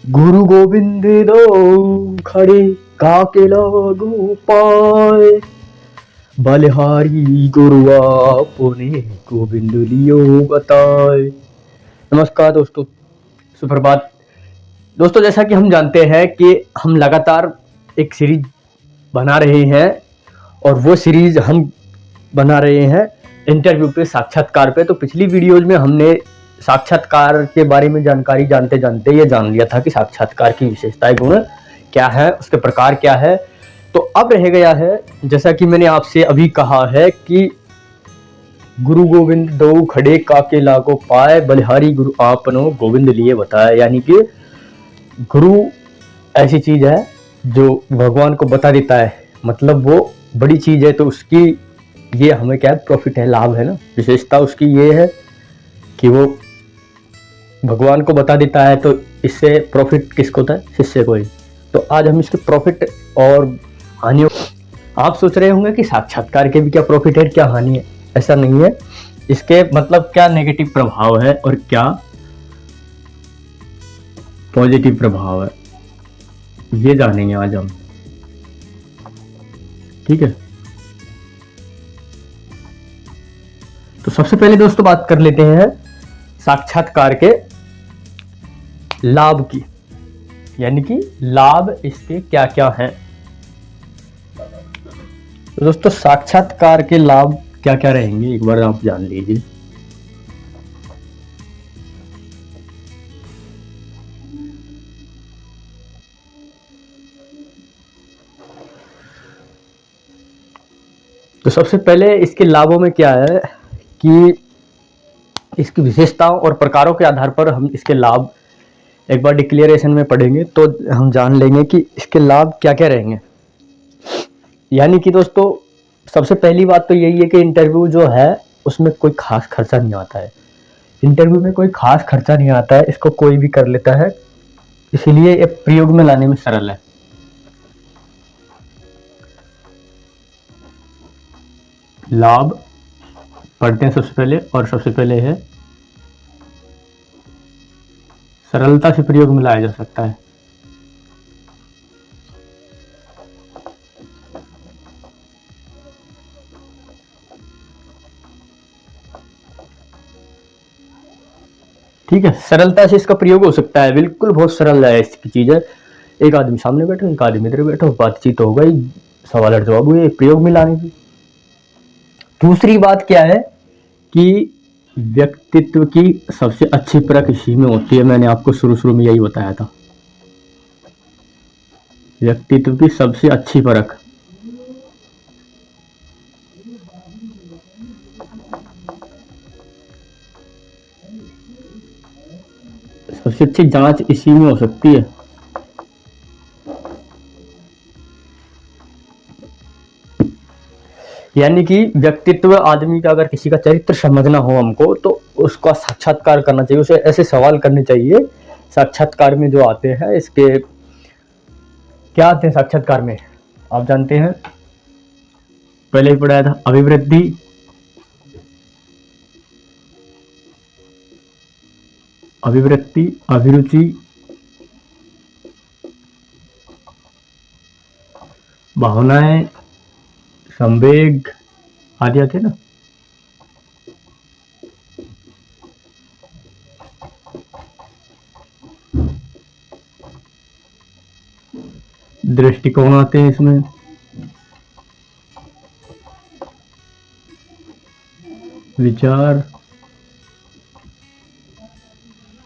गुरु गोविंद दो खड़े काके लागू पाए, बलिहारी गुरु आपने गोविंद लियो बताए। नमस्कार दोस्तों, सुप्रभात दोस्तों। जैसा कि हम जानते हैं कि हम लगातार एक सीरीज बना रहे हैं और वो सीरीज हम बना रहे हैं इंटरव्यू पे, साक्षात्कार पे। तो पिछली वीडियोज में हमने साक्षात्कार के बारे में जानकारी जानते जानते ये जान लिया था कि साक्षात्कार की विशेषताएं, गुण क्या है, उसके प्रकार क्या है। तो अब रह गया है, जैसा कि मैंने आपसे अभी कहा है कि गुरु गोविंद दो खड़े काके लागो पाए, बलिहारी गुरु आपनो गोविंद लिए बताए। यानी कि गुरु ऐसी चीज है जो भगवान को बता देता है, मतलब वो बड़ी चीज है। तो उसकी ये हमें क्या है, प्रॉफिट है, लाभ है ना। विशेषता उसकी ये है कि वो भगवान को बता देता है, तो इससे प्रॉफिट किसको होता है? शिष्य को ही। तो आज हम इसके प्रॉफिट और हानियों, आप सोच रहे होंगे कि साक्षात्कार के भी क्या प्रॉफिट है, क्या हानि है। ऐसा नहीं है। इसके मतलब क्या नेगेटिव प्रभाव है और क्या पॉजिटिव प्रभाव है, ये जानेंगे आज हम। ठीक है, तो सबसे पहले दोस्तों बात कर लेते हैं साक्षात्कार के लाभ की, यानी कि लाभ इसके क्या क्या हैं। तो दोस्तों साक्षात्कार के लाभ क्या क्या रहेंगे, एक बार आप जान लीजिए। तो सबसे पहले इसके लाभों में क्या है कि इसकी विशेषताओं और प्रकारों के आधार पर हम इसके लाभ एक बार डिक्लेरेशन में पढ़ेंगे तो हम जान लेंगे कि इसके लाभ क्या क्या रहेंगे। यानी कि दोस्तों सबसे पहली बात तो यही है कि इंटरव्यू जो है उसमें कोई खास खर्चा नहीं आता है। इंटरव्यू में कोई खास खर्चा नहीं आता है, इसको कोई भी कर लेता है, इसीलिए ये प्रयोग में लाने में सरल है। लाभ पढ़ते हैं सबसे पहले, और सबसे पहले है सरलता से प्रयोग में लाया जा सकता है। ठीक है, सरलता से इसका प्रयोग हो सकता है, बिल्कुल बहुत सरल है। इसकी चीज है, एक आदमी सामने बैठो, एक आदमी इधर बैठो, बातचीत हो गई, सवाल और जवाब हुए, प्रयोग में लाने की। दूसरी बात क्या है कि व्यक्तित्व की सबसे अच्छी परख इसी में होती है। मैंने आपको शुरू शुरू में यही बताया था, व्यक्तित्व की सबसे अच्छी परख, सबसे अच्छी जांच इसी में हो सकती है। यानी कि व्यक्तित्व आदमी का, अगर किसी का चरित्र समझना हो हमको, तो उसका साक्षात्कार करना चाहिए, उसे ऐसे सवाल करने चाहिए साक्षात्कार में जो आते हैं। इसके क्या आते हैं साक्षात्कार में, आप जानते हैं, पहले ही पढ़ाया था। अभिवृद्धि, अभिवृत्ति, अभिरुचि, भावनाएं, संवेग आदि आते ना। दृष्टिकोण आते हैं इसमें, विचार,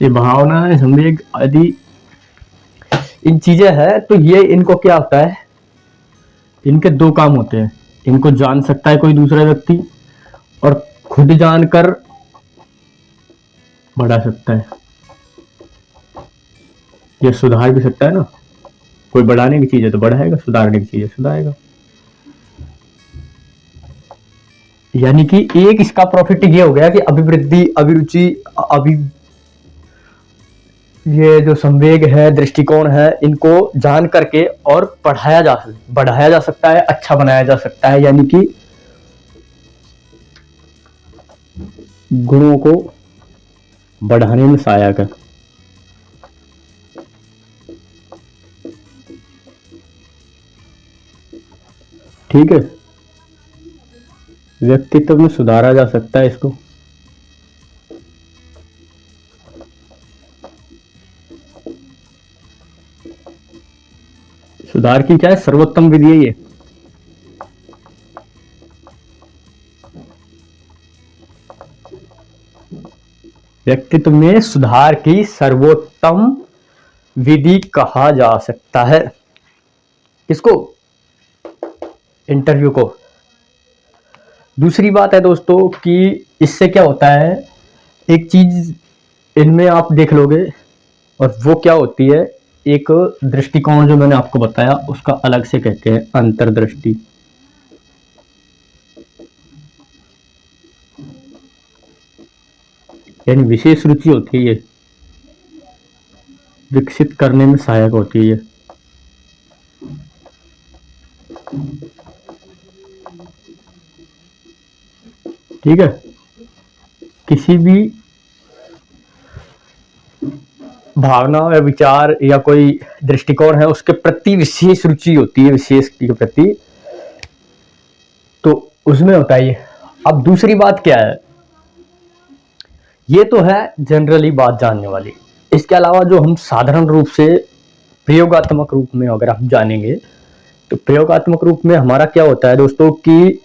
ये भावना है, संवेग आदि इन चीजें है। तो ये इनको क्या होता है, इनके दो काम होते हैं। इनको जान सकता है कोई दूसरा व्यक्ति, और खुद जानकर बढ़ा सकता है, ये सुधार भी सकता है ना। कोई बढ़ाने की चीज है तो बढ़ाएगा, सुधारने की चीज है सुधारेगा। यानी कि एक इसका प्रॉफिट ये हो गया कि अभिवृद्धि, अभिरुचि, ये जो संवेग है, दृष्टिकोण है, इनको जान करके और बढ़ाया जा सकता है, अच्छा बनाया जा सकता है। यानी कि गुणों को बढ़ाने में सहायक है। ठीक है, व्यक्तित्व में सुधारा जा सकता है इसको। सुधार की क्या है, सर्वोत्तम विधि है ये। व्यक्तित्व में सुधार की सर्वोत्तम विधि कहा जा सकता है किसको, इंटरव्यू को। दूसरी बात है दोस्तों कि इससे क्या होता है, एक चीज इनमें आप देख लोगे, और वो क्या होती है, एक दृष्टिकोण जो मैंने आपको बताया उसका अलग से कहते हैं अंतर्दृष्टि। यानी विशेष रुचि होती है ये, विकसित करने में सहायक होती है ये। ठीक है, किसी भी भावना या विचार या कोई दृष्टिकोण है उसके प्रति विशेष रुचि होती है, विशेष के प्रति, तो उसमें होता है ये। अब दूसरी बात क्या है, ये तो है जनरली बात जानने वाली। इसके अलावा जो हम साधारण रूप से प्रयोगात्मक रूप में अगर हम जानेंगे, तो प्रयोगात्मक रूप में हमारा क्या होता है दोस्तों कि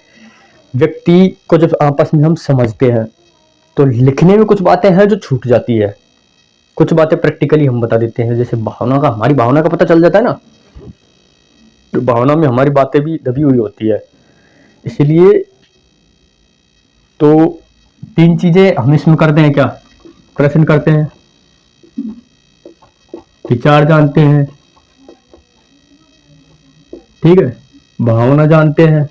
व्यक्ति को जब आपस में हम समझते हैं तो लिखने में कुछ बातें हैं जो छूट जाती है, कुछ बातें प्रैक्टिकली हम बता देते हैं। जैसे भावना का, हमारी भावना का पता चल जाता है ना, तो भावना में हमारी बातें भी दबी हुई होती है। इसलिए तो 3 चीजें हम इसमें करते हैं, क्या प्रश्न करते हैं, विचार जानते हैं, ठीक है, भावना जानते हैं,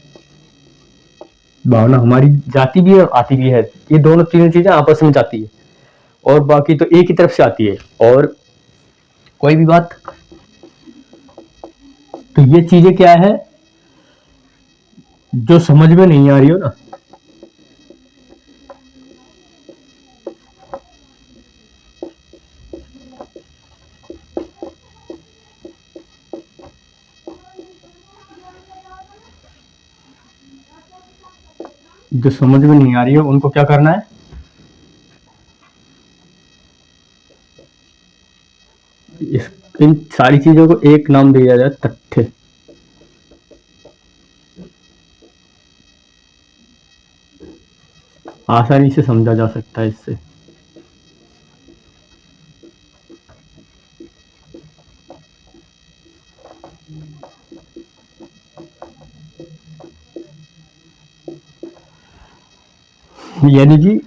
भावना हमारी जाती भी है आती भी है, ये दोनों 3 चीजें आपस में जाती है, और बाकी तो एक ही तरफ से आती है। और कोई भी बात, तो ये चीजें क्या है जो समझ में नहीं आ रही हो ना, जो समझ में नहीं आ रही हो उनको क्या करना है, इन सारी चीजों को एक नाम दिया जाए, तथ्य। आसानी से समझा जा सकता है इससे। यानी कि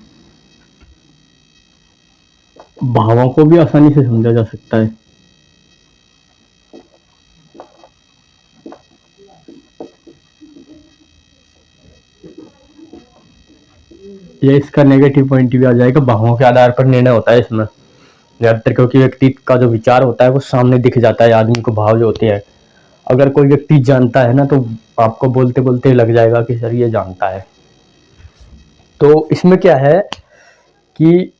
भावों को भी आसानी से समझा जा सकता है। ये इसका नेगेटिव पॉइंट भी आ जाएगा, भावों के आधार पर निर्णय होता है इसमें ज्यादातर, क्योंकि व्यक्ति का जो विचार होता है वो सामने दिख जाता है, आदमी को भाव जो होते हैं। अगर कोई व्यक्ति जानता है ना तो आपको बोलते बोलते लग जाएगा कि सर ये जानता है। तो इसमें क्या है कि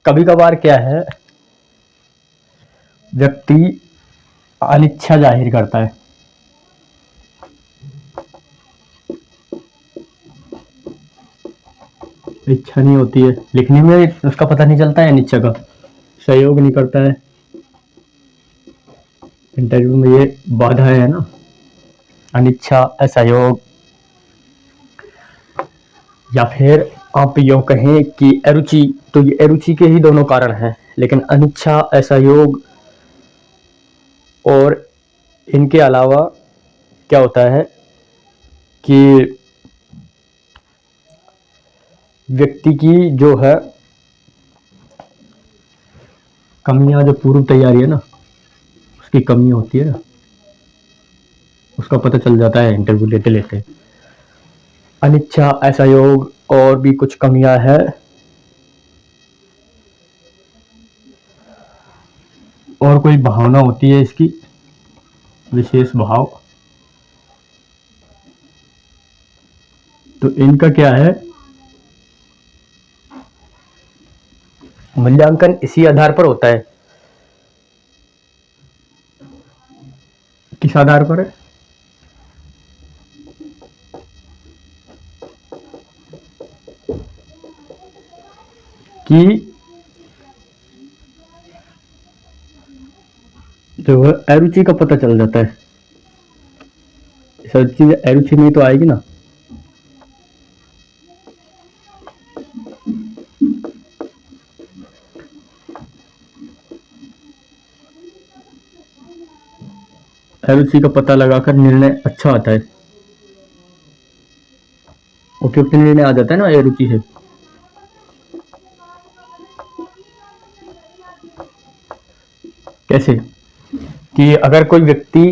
कभी कभार क्या है, व्यक्ति अनिच्छा जाहिर करता है, इच्छा नहीं होती है, लिखने में उसका पता नहीं चलता है, अनिच्छा का सहयोग नहीं करता है। इंटरव्यू में ये बाधा है ना, अनिच्छा, असहयोग, या फिर आप यो कहें कि अरुचि। तो ये अरुचि के ही दोनों कारण हैं, लेकिन अनिच्छा, असहयोग और इनके अलावा क्या होता है कि व्यक्ति की जो है कमियां, जो पूर्व तैयारी है ना उसकी कमी होती है ना, उसका पता चल जाता है इंटरव्यू लेते लेते। अनिच्छा, असहयोग और भी कुछ कमियां हैं, और कोई भावना होती है इसकी, विशेष भाव। तो इनका क्या है, मूल्यांकन इसी आधार पर होता है। किस आधार पर है, कि जो है अरुचि का पता चल जाता है। सब चीज अरुचि में तो आएगी ना। अरुचि का पता लगाकर निर्णय अच्छा आता है, उपयुक्त निर्णय आ जाता है ना अरुचि से। कैसे कि अगर कोई व्यक्ति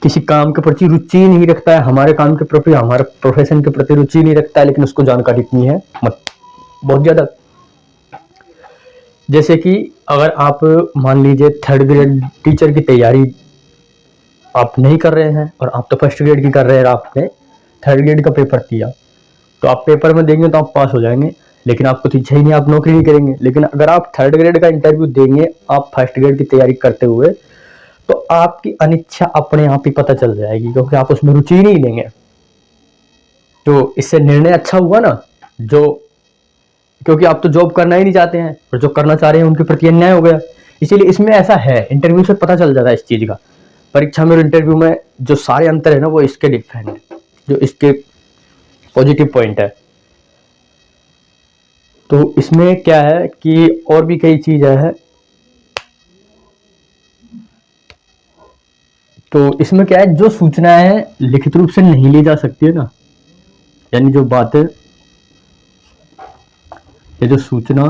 किसी काम के प्रति रुचि नहीं रखता है, हमारे काम के प्रति, हमारे प्रोफेशन के प्रति रुचि नहीं रखता है, लेकिन उसको जानकारी इतनी है बहुत ज्यादा। जैसे कि अगर आप मान लीजिए थर्ड ग्रेड टीचर की तैयारी आप नहीं कर रहे हैं और आप तो फर्स्ट ग्रेड की कर रहे हैं, आपने थर्ड ग्रेड का पेपर दिया, तो आप पेपर में देंगे तो आप पास हो जाएंगे, लेकिन आपको तो इच्छा ही नहीं, आप नौकरी नहीं करेंगे। लेकिन अगर आप थर्ड ग्रेड का इंटरव्यू देंगे आप फर्स्ट ग्रेड की तैयारी करते हुए, तो आपकी अनिच्छा अपने आप ही पता चल जाएगी, क्योंकि आप उसमें रुचि ही नहीं लेंगे। तो इससे निर्णय अच्छा हुआ ना, जो क्योंकि आप तो जॉब करना ही नहीं चाहते हैं और जो करना चाह रहे हैं उनके प्रति अन्याय हो गया। इसीलिए इसमें ऐसा है, इंटरव्यू से पता चल जाता है इस चीज का। परीक्षा में और इंटरव्यू में जो सारे अंतर है ना, वो इसके डिफरेंट है, जो इसके पॉजिटिव पॉइंट है। तो इसमें क्या है कि और भी कई चीजें हैं। तो इसमें क्या है, जो सूचनाएं लिखित रूप से नहीं ली जा सकती है ना, यानी जो बातें ये जो सूचना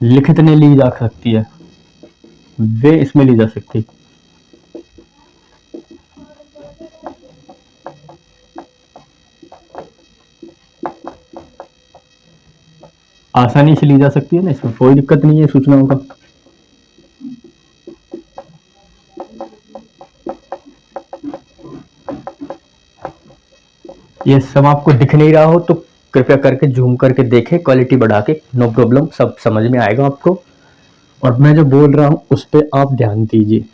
लिखित नहीं ली जा सकती है, वे इसमें ली जा सकती। आसानी से ली जा सकती है ना, इसमें कोई दिक्कत नहीं है सूचनाओं का। ये सब आपको दिख नहीं रहा हो तो कृपया करके जूम करके देखें, क्वालिटी बढ़ा के, नो प्रॉब्लम, सब समझ में आएगा आपको। और मैं जो बोल रहा हूँ उस पर आप ध्यान दीजिए,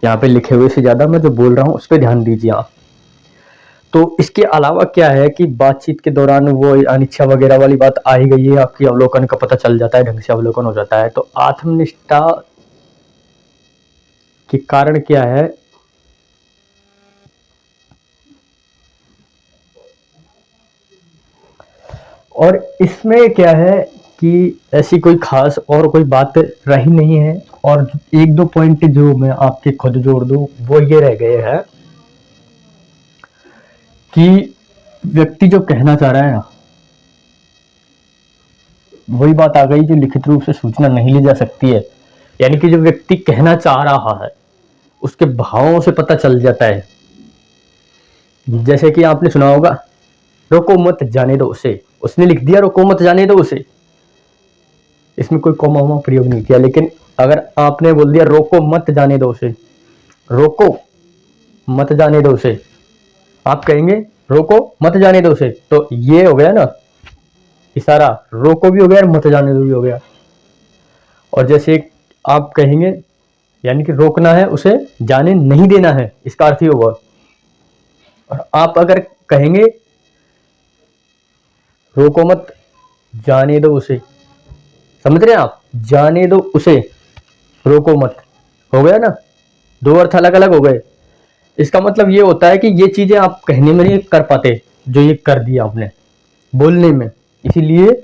यहाँ पे लिखे हुए से ज्यादा मैं जो बोल रहा हूँ उस पर ध्यान दीजिए आप। तो इसके अलावा क्या है कि बातचीत के दौरान वो अनिच्छा वगैरह वाली बात आ ही गई है, आपकी अवलोकन का पता चल जाता है, ढंग से अवलोकन हो जाता है। तो आत्मनिष्ठा के कारण क्या है, और इसमें क्या है कि ऐसी कोई खास और कोई बात रही नहीं है। और एक दो पॉइंट जो मैं आपके खुद जोड़ दूं वो ये रह गए हैं कि व्यक्ति जो कहना चाह रहा है ना, वही बात आ गई जो लिखित रूप से सूचना नहीं ली जा सकती है। यानी कि जो व्यक्ति कहना चाह रहा है उसके भावों से पता चल जाता है। जैसे कि आपने सुना होगा, रोको मत जाने दो उसे, उसने लिख दिया रोको मत जाने दो उसे, इसमें कोई कॉमा वॉमा प्रयोग नहीं किया। लेकिन अगर आपने बोल दिया रोको मत जाने दो उसे, रोको मत जाने दो उसे, आप कहेंगे रोको मत जाने दो उसे, तो ये हो गया ना इशारा, रोको भी हो गया और मत जाने दो भी हो गया। और जैसे आप कहेंगे यानी कि रोकना है उसे, जाने नहीं देना है, इसका अर्थ ही होगा। और आप अगर कहेंगे रोको मत जाने दो उसे, समझ रहे हैं आप, जाने दो उसे, रोको मत, हो गया ना, दो अर्थ अलग अलग हो गए। इसका मतलब ये होता है कि ये चीजें आप कहने में नहीं कर पाते, जो ये कर दिया आपने बोलने में। इसीलिए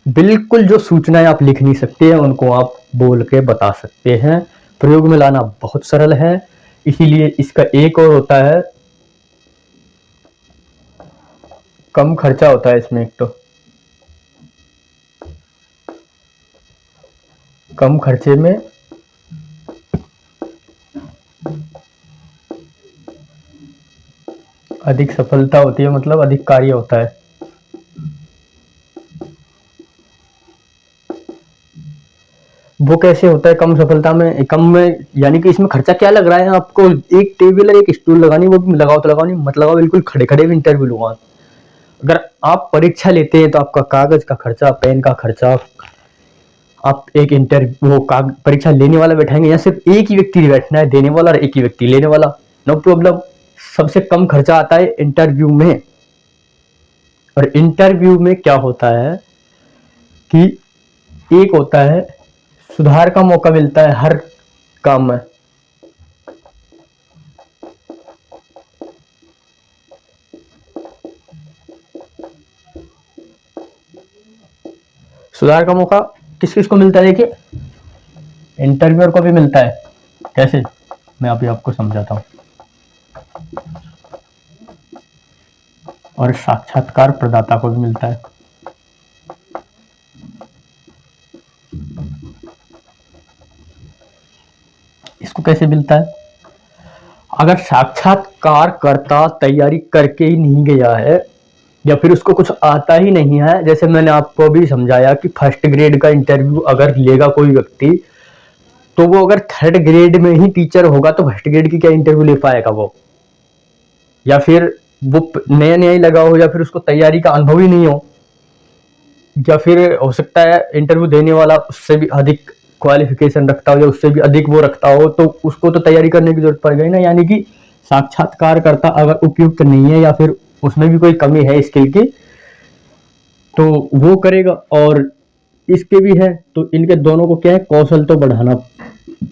बिल्कुल जो सूचनाएं आप लिख नहीं सकते हैं उनको आप बोल के बता सकते हैं। प्रयोग में लाना बहुत सरल है। इसीलिए इसका एक और होता है, कम खर्चा होता है इसमें। एक तो कम खर्चे में अधिक सफलता होती है, मतलब अधिक कार्य होता है। वो कैसे होता है कम सफलता में, कम में, यानी कि इसमें खर्चा क्या लग रहा है आपको, एक टेबल और एक स्टूल लगानी, वो भी लगाओ तो लगाओ, नहीं मत लगाओ, बिल्कुल खड़े खड़े भी इंटरव्यू लूंगा। अगर आप परीक्षा लेते हैं तो आपका कागज का खर्चा, पेन का खर्चा, आप एक इंटरव्यू परीक्षा लेने वाला बैठाएंगे या सिर्फ एक ही व्यक्ति बैठना है, देने वाला और एक ही व्यक्ति लेने वाला, नो प्रॉब्लम। सबसे कम खर्चा आता है इंटरव्यू में। और इंटरव्यू में क्या होता है कि एक होता है सुधार का मौका मिलता है हर काम में। सुधार का मौका किस किस को मिलता है? देखिए, इंटरव्यूअर को भी मिलता है। कैसे? मैं अभी आपको समझाता हूँ। और साक्षात्कार प्रदाता को भी मिलता है। इसको कैसे मिलता है? अगर साक्षात्कारकर्ता तैयारी करके ही नहीं गया है या फिर उसको कुछ आता ही नहीं है, जैसे मैंने आपको भी समझाया कि फर्स्ट ग्रेड का इंटरव्यू अगर लेगा कोई व्यक्ति, तो वो अगर थर्ड ग्रेड में ही टीचर होगा तो फर्स्ट ग्रेड की क्या इंटरव्यू ले पाएगा वो? या फिर वो नया नया ही लगा हो, या फिर उसको तैयारी का अनुभव ही नहीं हो, या फिर हो सकता है इंटरव्यू देने वाला उससे भी अधिक क्वालिफिकेशन रखता हो या उससे भी अधिक वो रखता हो, तो उसको तो तैयारी करने की जरूरत पड़ गई ना। यानी कि साक्षात्कारकर्ता अगर उपयुक्त नहीं है या फिर उसमें भी कोई कमी है स्किल की, तो वो करेगा। और इसके भी है, तो इनके दोनों को क्या है, कौशल तो बढ़ाना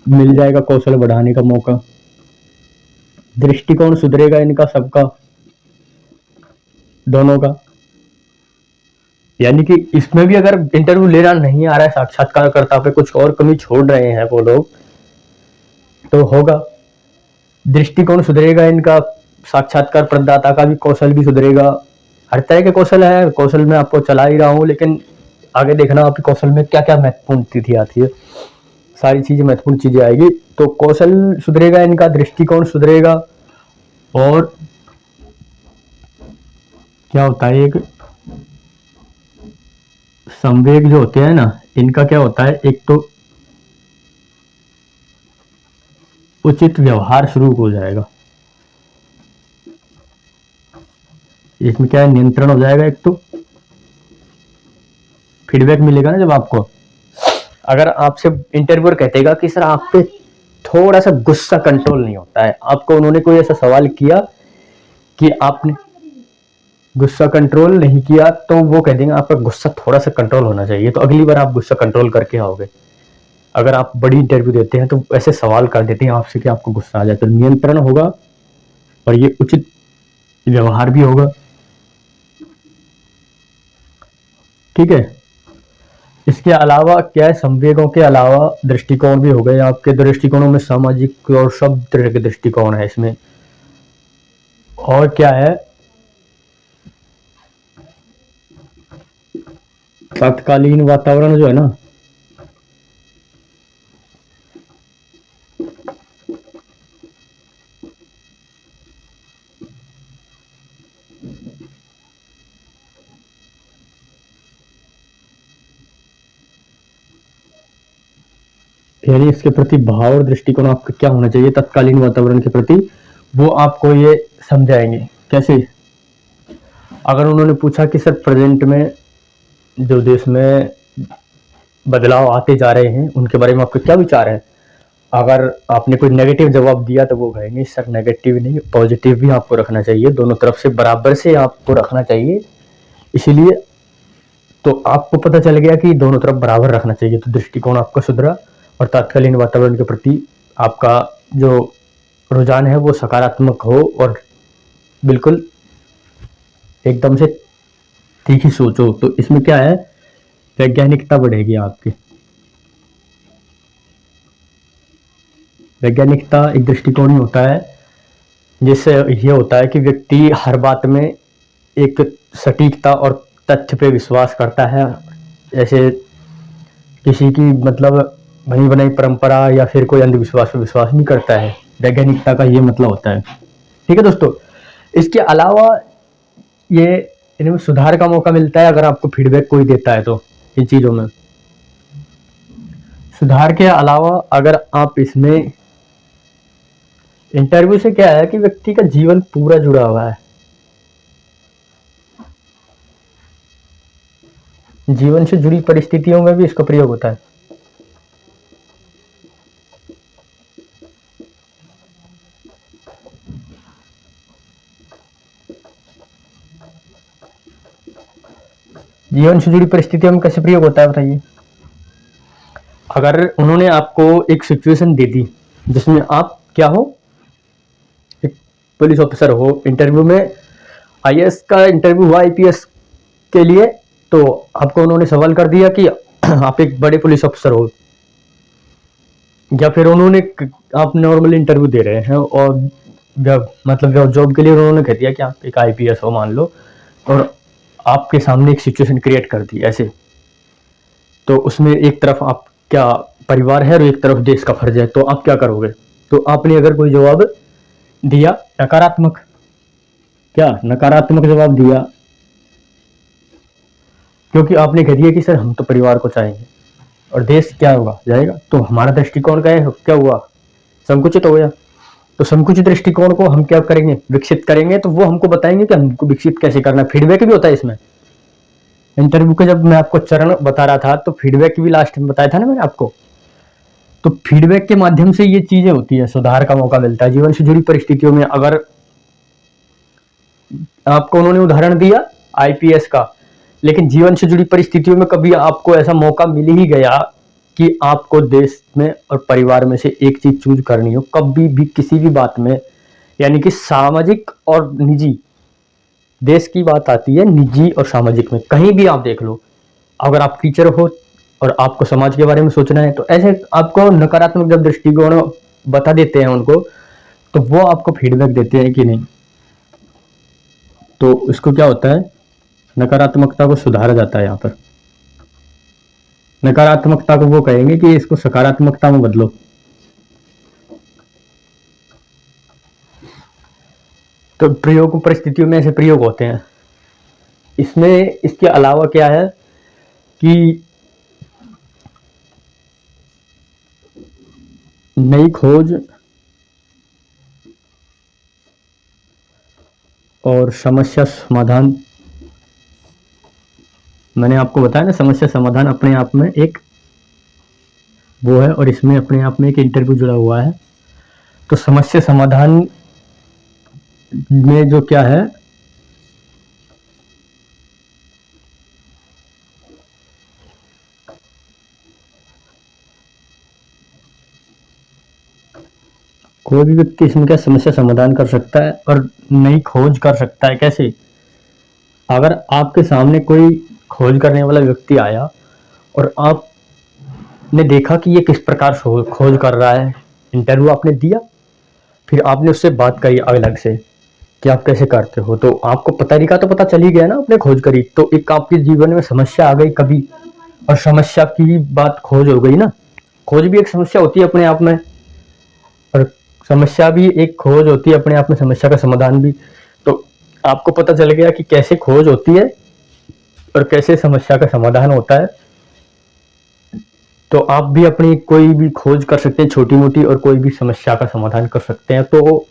मिल जाएगा, कौशल बढ़ाने का मौका। दृष्टिकोण सुधरेगा इनका सबका, दोनों का। यानी कि इसमें भी अगर इंटरव्यू लेना नहीं आ रहा है, साक्षात्कारकर्ता पे कुछ और कमी छोड़ रहे हैं वो लोग, तो होगा। दृष्टिकोण सुधरेगा इनका, साक्षात्कार प्रदाता का भी कौशल भी सुधरेगा। हर तरह के कौशल है, कौशल में आपको चला ही रहा हूँ, लेकिन आगे देखना आपके कौशल में क्या क्या महत्वपूर्ण तिथि आती है, सारी चीजें महत्वपूर्ण चीजें आएगी। तो कौशल सुधरेगा इनका, दृष्टिकोण सुधरेगा। और क्या होता है, एक संवेग जो होते हैं ना, इनका क्या होता है, एक तो उचित व्यवहार शुरू हो जाएगा। इसमें क्या है, नियंत्रण हो जाएगा। एक तो फीडबैक मिलेगा ना जब आपको, अगर आपसे इंटरव्यूअर कहेगा कि सर आप पे थोड़ा सा गुस्सा कंट्रोल नहीं होता है, आपको उन्होंने कोई ऐसा सवाल किया कि आपने गुस्सा कंट्रोल नहीं किया, तो वो कह देंगे आपका गुस्सा थोड़ा सा कंट्रोल होना चाहिए, तो अगली बार आप गुस्सा कंट्रोल करके आओगे। अगर आप बड़ी इंटरव्यू देते हैं तो ऐसे सवाल कर देते हैं आपसे कि आपको गुस्सा आ जाए, तो नियंत्रण होगा और ये उचित व्यवहार भी होगा। ठीक है। इसके अलावा क्या है, संवेगों के अलावा दृष्टिकोण भी हो गए आपके। दृष्टिकोणों में सामाजिक और सब तरह के दृष्टिकोण है इसमें। और क्या है, तत्कालीन वातावरण जो है ना, यानी इसके प्रति भाव और दृष्टिकोण आपका क्या होना चाहिए तत्कालीन वातावरण के प्रति, वो आपको ये समझाएंगे। कैसे? अगर उन्होंने पूछा कि सर प्रेजेंट में जो देश में बदलाव आते जा रहे हैं उनके बारे में आपके क्या विचार है, अगर आपने कोई नेगेटिव जवाब दिया तो वो कहेंगे सर नेगेटिव नहीं, पॉजिटिव भी आपको रखना चाहिए, दोनों तरफ से बराबर से आपको रखना चाहिए। इसीलिए तो आपको पता चल गया कि दोनों तरफ बराबर रखना चाहिए, तो दृष्टिकोण आपका सुधरा और तत्कालीन वातावरण के प्रति आपका जो रुझान है वो सकारात्मक हो और बिल्कुल एकदम से तीखी सोचो। तो इसमें क्या है, वैज्ञानिकता बढ़ेगी आपकी। वैज्ञानिकता एक दृष्टिकोण ही होता है जिससे ये होता है कि व्यक्ति हर बात में एक सटीकता और तथ्य पे विश्वास करता है, ऐसे किसी की मतलब बनी बनाई परंपरा या फिर कोई अंधविश्वास पे विश्वास नहीं करता है। वैज्ञानिकता का ये मतलब होता है। ठीक है दोस्तों, इसके अलावा ये इनमें सुधार का मौका मिलता है अगर आपको फीडबैक कोई देता है तो इन चीजों में सुधार के अलावा अगर आप इसमें इंटरव्यू से क्या है कि व्यक्ति का जीवन पूरा जुड़ा हुआ है, जीवन से जुड़ी परिस्थितियों में भी इसका प्रयोग होता है। जीवन से जुड़ी परिस्थितियों में कैसे प्रयोग होता है बताइए? अगर उन्होंने आपको एक सिचुएशन दे दी जिसमें आप क्या हो, एक पुलिस ऑफिसर हो, इंटरव्यू में आईएएस का इंटरव्यू हुआ आईपीएस के लिए, तो आपको उन्होंने सवाल कर दिया कि आप एक बड़े पुलिस ऑफिसर हो, या फिर उन्होंने आप नॉर्मल इंटरव्यू दे रहे हैं और मतलब जॉब के लिए उन्होंने कह दिया कि आप एक आईपीएस हो मान लो, और आपके सामने एक सिचुएशन क्रिएट कर दी ऐसे, तो उसमें एक तरफ आप क्या परिवार है और एक तरफ देश का फर्ज है, तो आप क्या करोगे? तो आपने अगर कोई जवाब दिया नकारात्मक, क्या नकारात्मक जवाब दिया, क्योंकि आपने कह दिया कि सर हम तो परिवार को चाहेंगे और देश क्या होगा जाएगा, तो हमारा दृष्टिकोण क्या हुआ, संकुचित हो गया। तो संकुचित दृष्टिकोण को हम क्या करेंगे, विकसित करेंगे, तो वो हमको बताएंगे कि हमको विकसित कैसे करना है। फीडबैक भी होता है इसमें। इंटरव्यू का जब मैं आपको चरण बता रहा था तो फीडबैक भी लास्ट में बताया था ना मैंने आपको। तो फीडबैक के माध्यम से ये चीजें होती है, सुधार का मौका मिलता है जीवन से जुड़ी परिस्थितियों में। अगर आपको उन्होंने उदाहरण दिया आईपीएस का, लेकिन जीवन से जुड़ी परिस्थितियों में कभी आपको ऐसा मौका मिल ही गया कि आपको देश में और परिवार में से एक चीज चूज करनी हो, कभी भी किसी भी बात में, यानी कि सामाजिक और निजी, देश की बात आती है निजी और सामाजिक में, कहीं भी आप देख लो। अगर आप टीचर हो और आपको समाज के बारे में सोचना है, तो ऐसे आपको नकारात्मक जब दृष्टिकोण बता देते हैं उनको, तो वो आपको फीडबैक देते हैं कि नहीं, तो इसको क्या होता है, नकारात्मकता को सुधारा जाता है। यहाँ पर नकारात्मकता को वो कहेंगे कि इसको सकारात्मकता में बदलो। तो प्रयोग परिस्थितियों में ऐसे प्रयोग होते हैं। इसमें इसके अलावा क्या है कि नई खोज और समस्या समाधान, मैंने आपको बताया ना, समस्या समाधान अपने आप में एक वो है और इसमें अपने आप में एक इंटरव्यू जुड़ा हुआ है। तो समस्या समाधान में जो क्या है, कोई भी व्यक्ति इसमें क्या समस्या समाधान कर सकता है और नई खोज कर सकता है। कैसे? अगर आपके सामने कोई खोज करने वाला व्यक्ति आया और आपने देखा कि ये किस प्रकार खोज कर रहा है, इंटरव्यू आपने दिया, फिर आपने उससे बात करी अलग से कि आप कैसे करते हो, तो आपको तरीका तो पता चल ही गया ना, आपने खोज करी, तो एक आपके जीवन में समस्या आ गई कभी, और समस्या की बात खोज हो गई ना। खोज भी एक समस्या होती है अपने आप में, और समस्या भी एक खोज होती है अपने आप में, समस्या का समाधान भी। तो आपको पता चल गया कि कैसे खोज होती है और कैसे समस्या का समाधान होता है। तो आप भी अपनी कोई भी खोज कर सकते हैं छोटी मोटी, और कोई भी समस्या का समाधान कर सकते हैं। तो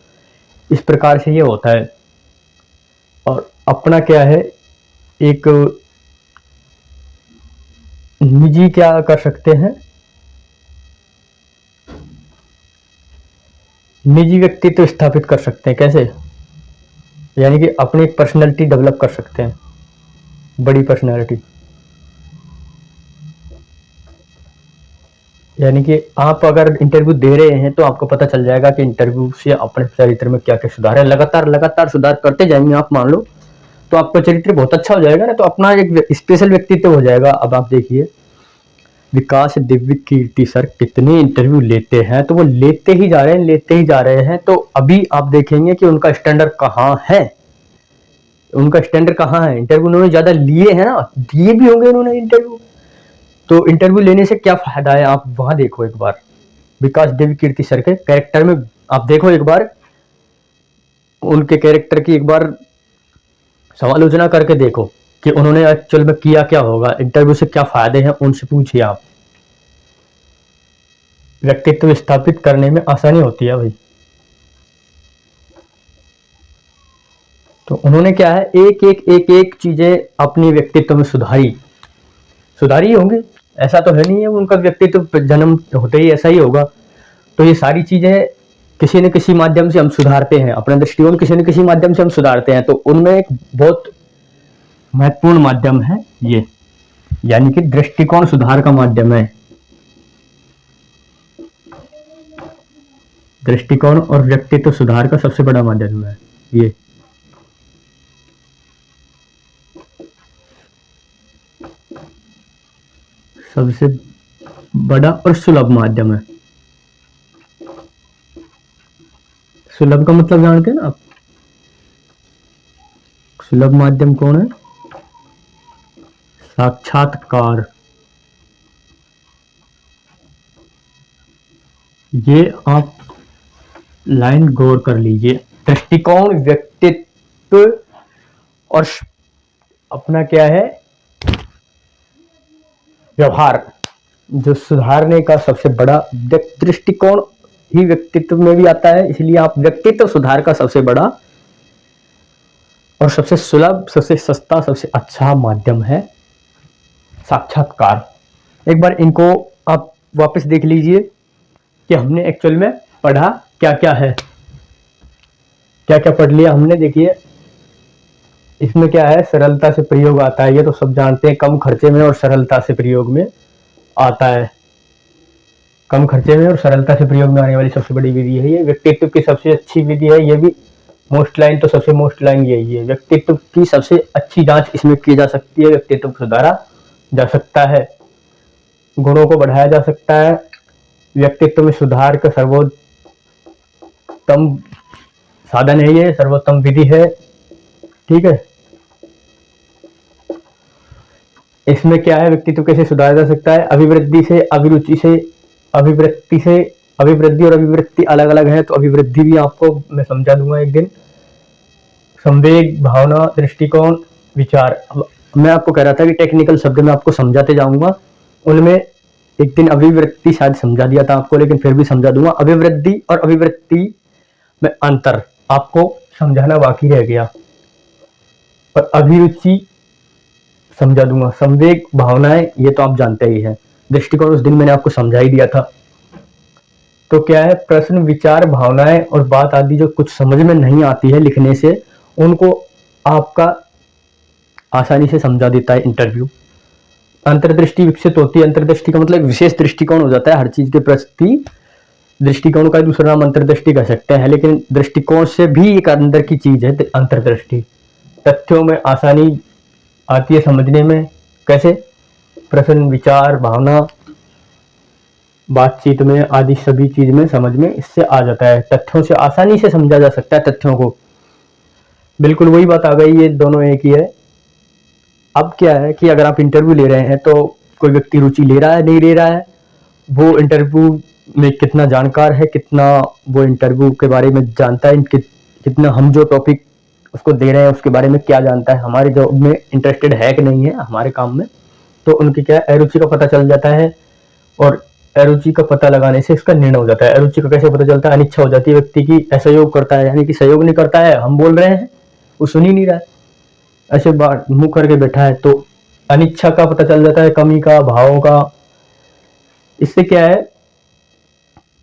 इस प्रकार से ये होता है। और अपना क्या है, एक निजी क्या कर सकते हैं, निजी व्यक्तित्व स्थापित कर सकते हैं। कैसे? यानी कि अपनी एक पर्सनैलिटी डेवलप कर सकते हैं, बड़ी पर्सनैलिटी। यानी कि आप अगर इंटरव्यू दे रहे हैं तो आपको पता चल जाएगा कि इंटरव्यू से अपने चरित्र में क्या क्या सुधार है। लगातार सुधार करते जाएंगे आप, मान लो, तो आपका चरित्र बहुत अच्छा हो जाएगा ना, तो अपना एक स्पेशल व्यक्तित्व हो जाएगा। अब आप देखिए विकास दिव्य कीर्ति सर कितने इंटरव्यू लेते हैं, तो वो लेते ही जा रहे हैं। तो अभी आप देखेंगे कि उनका स्टैंडर्ड कहाँ है, इंटरव्यू उन्होंने ज्यादा लिए हैं ना, दिए भी होंगे उन्होंने इंटरव्यू। तो इंटरव्यू लेने से क्या फायदा है, आप वहां देखो एक बार विकास दिव्य कीर्ति सर के कैरेक्टर में, आप देखो एक बार उनके कैरेक्टर की एक बार समालोचना करके देखो कि उन्होंने एक्चुअल में किया क्या होगा, इंटरव्यू से क्या फायदे हैं, उनसे पूछिए आप। व्यक्तित्व स्थापित करने में आसानी होती है भाई। तो उन्होंने क्या है, एक चीजें अपनी व्यक्तित्व में सुधारी होंगी, ऐसा तो है नहीं है उनका व्यक्तित्व जन्म होते ही ऐसा ही होगा। तो ये सारी चीजें किसी न किसी माध्यम से हम सुधारते हैं, अपना दृष्टिकोण किसी न किसी माध्यम से हम सुधारते हैं। तो उनमें एक बहुत महत्वपूर्ण माध्यम है ये, यानी कि दृष्टिकोण सुधार का माध्यम है। दृष्टिकोण और व्यक्तित्व सुधार का सबसे बड़ा माध्यम है ये। सबसे बड़ा और सुलभ माध्यम है। सुलभ का मतलब जानते हैं ना आप? सुलभ माध्यम कौन है? साक्षात्कार। ये आप लाइन गौर कर लीजिए। दृष्टिकोण, व्यक्तित्व और अपना क्या है, व्यवहार, जो सुधारने का सबसे बड़ा दृष्टिकोण ही व्यक्तित्व में भी आता है, इसलिए आप व्यक्तित्व सुधार का सबसे बड़ा और सबसे सुलभ, सबसे सस्ता, सबसे अच्छा माध्यम है साक्षात्कार। एक बार इनको आप वापस देख लीजिए कि हमने एक्चुअल में पढ़ा क्या क्या है, क्या क्या पढ़ लिया हमने। देखिए इसमें क्या है, सरलता से प्रयोग आता है, ये तो सब जानते हैं, कम खर्चे में और सरलता से प्रयोग में आता है। कम खर्चे में और सरलता से प्रयोग में आने वाली सबसे बड़ी विधि है ये। व्यक्तित्व की सबसे अच्छी विधि है ये भी। मोस्ट लाइन तो सबसे मोस्ट लाइन यही है। व्यक्तित्व की सबसे अच्छी जांच इसमें की जा सकती है, व्यक्तित्व को सुधारा जा सकता है, गुणों को बढ़ाया जा सकता है। व्यक्तित्व में सुधार का सर्वोत्तम साधन है ये, सर्वोत्तम विधि है, ठीक है। इसमें क्या है, व्यक्तित्व कैसे सुधारा जा सकता है? अभिवृद्धि से, अभिरुचि से, अभिवृत्ति से। अभिवृद्धि और अभिवृत्ति अलग अलग है, तो अभिवृद्धि भी आपको मैं समझा दूंगा एक दिन। संवेग, भावना, दृष्टिकोण, विचार। अब मैं आपको कह रहा था कि टेक्निकल शब्द मैं आपको समझाते जाऊंगा, उनमें एक दिन अभिवृत्ति शायद समझा दिया था आपको, लेकिन फिर भी समझा दूंगा। अभिवृद्धि और अभिवृत्ति में अंतर आपको समझाना बाकी रह गया, और अभिरुचि समझा दूंगा। संवेग, भावनाएं, ये तो आप जानते ही हैं। दृष्टिकोण उस दिन मैंने आपको समझा ही दिया था। तो क्या है, प्रश्न, विचार, भावनाएं और बात आदि जो कुछ समझ में नहीं आती है लिखने से, उनको आपका आसानी से समझा देता है इंटरव्यू। अंतर्दृष्टि विकसित होती है। अंतर्दृष्टि का मतलब विशेष दृष्टिकोण हो जाता है हर चीज के प्रति। दृष्टिकोण का दूसरा नाम अंतर्दृष्टि कह सकते हैं, लेकिन दृष्टिकोण से भी एक अंदर की चीज है अंतर्दृष्टि। तथ्यों में आसानी आती है समझने में। कैसे? प्रश्न, विचार, भावना, बातचीत में आदि सभी चीज में समझ में इससे आ जाता है। तथ्यों से आसानी से समझा जा सकता है तथ्यों को। बिल्कुल वही बात आ गई, ये दोनों एक ही है। अब क्या है कि अगर आप इंटरव्यू ले रहे हैं तो कोई व्यक्ति रुचि ले रहा है, नहीं ले रहा है, वो इंटरव्यू में कितना जानकार है, कितना वो इंटरव्यू के बारे में जानता है, कितना हम जो टॉपिक उसको दे रहे हैं उसके बारे में क्या जानता है, हमारे जॉब में इंटरेस्टेड है कि नहीं है हमारे काम में। तो उनकी क्या है, अरुचि का पता चल जाता है, और अरुचि का पता लगाने से इसका निर्णय हो जाता है। अरुचि का कैसे पता चलता है? अनिच्छा हो जाती है व्यक्ति की, असहयोग करता है, यानी कि सहयोग नहीं करता है, हम बोल रहे हैं वो सुन ही नहीं रहा है, ऐसे बात मुंह करके बैठा है, तो अनिच्छा का पता चल जाता है, कमी का, भावों का। इससे क्या है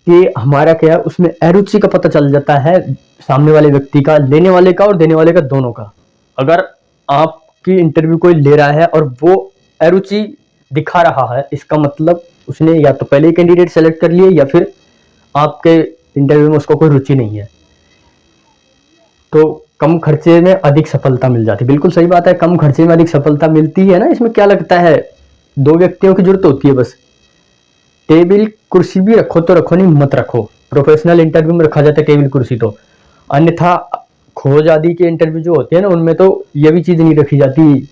कि हमारा क्या है, उसमें अरुचि का पता चल जाता है, सामने वाले व्यक्ति का, लेने वाले का और देने वाले का, दोनों का। अगर आपकी इंटरव्यू कोई ले रहा है और वो अरुचि दिखा रहा है, इसका मतलब उसने या तो पहले कैंडिडेट सेलेक्ट कर लिए या फिर आपके इंटरव्यू में उसको कोई रुचि नहीं है। तो कम खर्चे में अधिक सफलता मिल जाती है। बिल्कुल सही बात है, कम खर्चे में अधिक सफलता मिलती है ना। इसमें क्या लगता है, 2 व्यक्तियों की जरूरत होती है बस। टेबल कुर्सी भी रखो तो रखो, नहीं मत रखो। प्रोफेशनल इंटरव्यू में रखा जाता है टेबल कुर्सी, तो अन्यथा खोज आदि के इंटरव्यू जो होते हैं ना, उनमें तो ये भी चीज नहीं रखी जाती,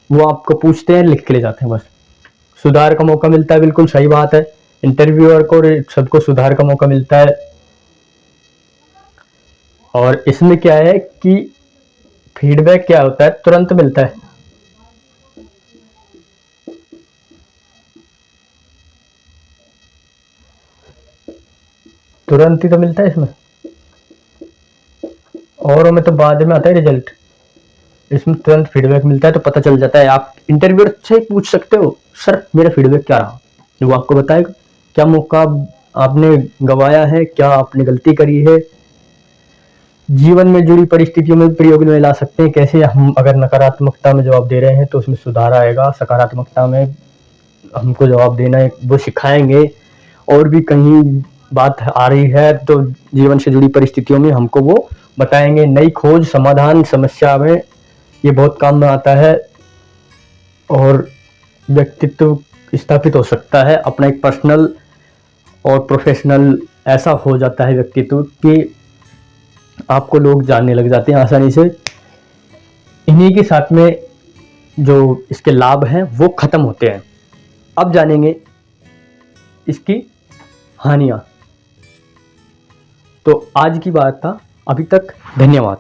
वो आपको पूछते हैं, लिख के ले जाते हैं बस। सुधार का मौका मिलता है, बिल्कुल सही बात है, इंटरव्यूअर को सबको सुधार का मौका मिलता है। और इसमें क्या है कि फीडबैक क्या होता है, तुरंत मिलता है। तुरंत ही तो मिलता है इसमें, और में तो बाद में आता है रिजल्ट। इसमें तुरंत फीडबैक मिलता है, तो पता चल जाता है। आप इंटरव्यूअर से पूछ सकते हो, सर मेरा फीडबैक क्या रहा, वो आपको बताएगा। क्या मौका आपने गंवाया है, क्या आपने गलती करी है। जीवन में जुड़ी परिस्थितियों में प्रयोग में ला सकते हैं। कैसे हम अगर नकारात्मकता में जवाब दे रहे हैं तो उसमें सुधार आएगा, सकारात्मकता में हमको जवाब देना है वो सिखाएंगे। और भी कहीं बात आ रही है तो जीवन से जुड़ी परिस्थितियों में हमको वो बताएंगे। नई खोज समाधान समस्या में ये बहुत काम में आता है और व्यक्तित्व स्थापित हो सकता है। अपना एक पर्सनल और प्रोफेशनल ऐसा हो जाता है व्यक्तित्व कि आपको लोग जानने लग जाते हैं आसानी से। इन्हीं के साथ में जो इसके लाभ हैं वो खत्म होते हैं। अब जानेंगे इसकी हानियां। तो आज की बात था, अभी तक धन्यवाद।